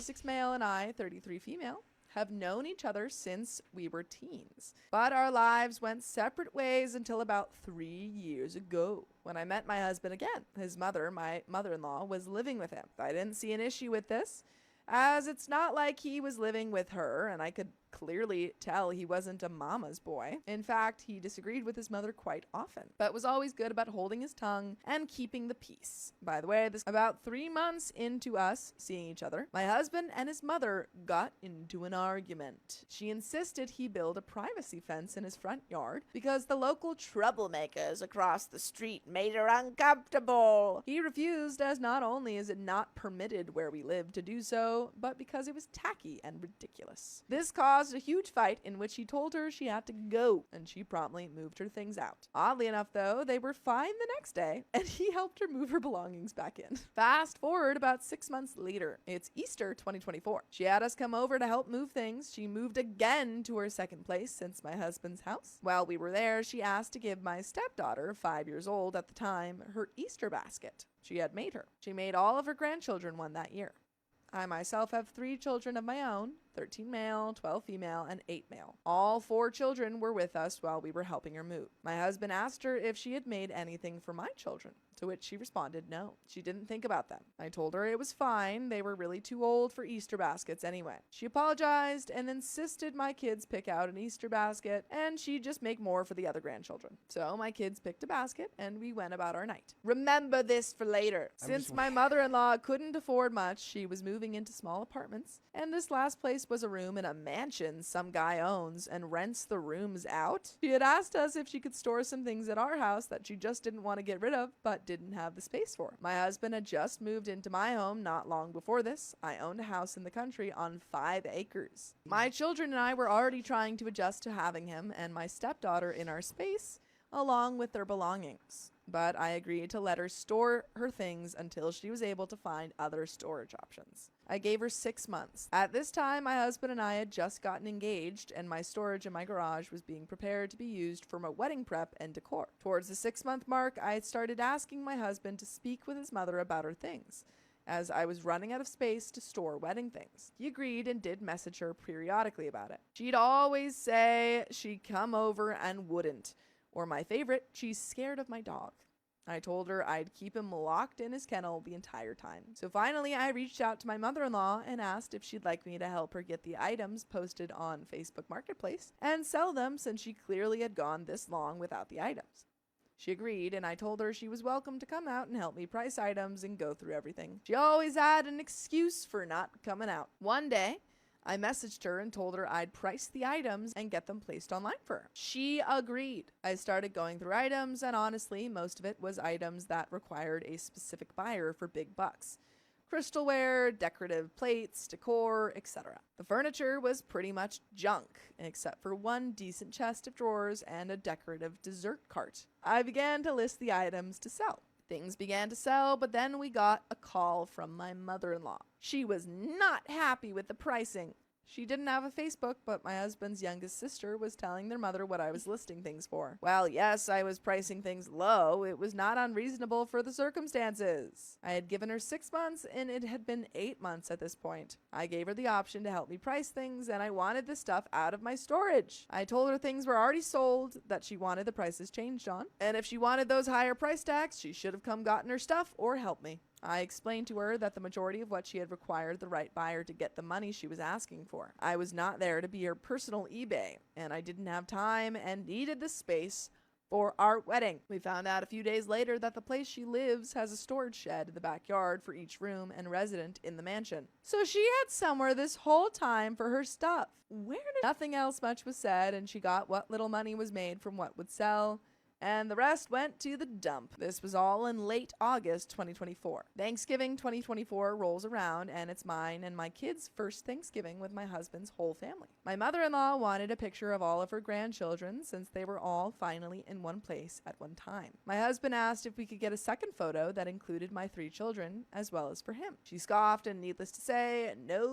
6 male and I, 33 female, have known each other since we were teens. But our lives went separate ways until about 3 years ago, when I met my husband again. His mother, my mother-in-law, was living with him. I didn't see an issue with this, as it's not like he was living with her, and I could clearly tell he wasn't a mama's boy. In fact, he disagreed with his mother quite often, but was always good about holding his tongue and keeping the peace. By the way, this about 3 months into us seeing each other, my husband and his mother got into an argument. She insisted he build a privacy fence in his front yard because the local troublemakers across the street made her uncomfortable. He refused, as not only is it not permitted where we live to do so, but because it was tacky and ridiculous. This caused a huge fight in which he told her she had to go, and she promptly moved her things out. Oddly enough, though, they were fine the next day, and he helped her move her belongings back in. Fast forward about 6 months later. It's Easter 2024. She had us come over to help move things. She moved again to her second place since my husband's house. While we were there, she asked to give my stepdaughter, 5 years old at the time, her Easter basket she had made her. She made all of her grandchildren one that year. I myself have 3 children of my own, 13 male, 12 female, and 8 male. All 4 children were with us while we were helping her move. My husband asked her if she had made anything for my children, to which she responded no. She didn't think about them. I told her it was fine, they were really too old for Easter baskets anyway. She apologized and insisted my kids pick out an Easter basket, and she'd just make more for the other grandchildren. So my kids picked a basket, and we went about our night. Remember this for later. Since my mother-in-law couldn't afford much, she was moving into small apartments, and this last place was a room in a mansion some guy owns and rents the rooms out. She had asked us if she could store some things at our house that she just didn't want to get rid of, but didn't have the space for. My husband had just moved into my home not long before this. I owned a house in the country on 5 acres. My children and I were already trying to adjust to having him and my stepdaughter in our space, along with their belongings. But I agreed to let her store her things until she was able to find other storage options. I gave her 6 months. At this time, my husband and I had just gotten engaged, and my storage in my garage was being prepared to be used for my wedding prep and decor. Towards the 6-month mark, I had started asking my husband to speak with his mother about her things, as I was running out of space to store wedding things. He agreed and did message her periodically about it. She'd always say she'd come over and wouldn't. Or my favorite, she's scared of my dog. I told her I'd keep him locked in his kennel the entire time. So finally, I reached out to my mother-in-law and asked if she'd like me to help her get the items posted on Facebook Marketplace and sell them, since she clearly had gone this long without the items. She agreed, and I told her she was welcome to come out and help me price items and go through everything. She always had an excuse for not coming out. One day, I messaged her and told her I'd price the items and get them placed online for her. She agreed. I started going through items, and honestly, most of it was items that required a specific buyer for big bucks. Crystalware, decorative plates, decor, etc. The furniture was pretty much junk, except for one decent chest of drawers and a decorative dessert cart. I began to list the items to sell. Things began to sell, but then we got a call from my mother-in-law. She was not happy with the pricing. She didn't have a Facebook, but my husband's youngest sister was telling their mother what I was listing things for. Well, yes, I was pricing things low. It was not unreasonable for the circumstances. I had given her 6 months, and it had been 8 months at this point. I gave her the option to help me price things, and I wanted the stuff out of my storage. I told her things were already sold that she wanted the prices changed on, and if she wanted those higher price tags, she should have come gotten her stuff or helped me. I explained to her that the majority of what she had required the right buyer to get the money she was asking for. I was not there to be her personal eBay, and I didn't have time and needed the space for our wedding. We found out a few days later that the place she lives has a storage shed in the backyard for each room and resident in the mansion. So she had somewhere this whole time for her stuff. Nothing else much was said, and she got what little money was made from what would sell, and the rest went to the dump. This was all in late August 2024. Thanksgiving 2024 rolls around, and it's mine and my kids' first Thanksgiving with my husband's whole family. My mother-in-law wanted a picture of all of her grandchildren, since they were all finally in one place at one time. My husband asked if we could get a second photo that included my 3 children as well as for him. She scoffed, and needless to say, no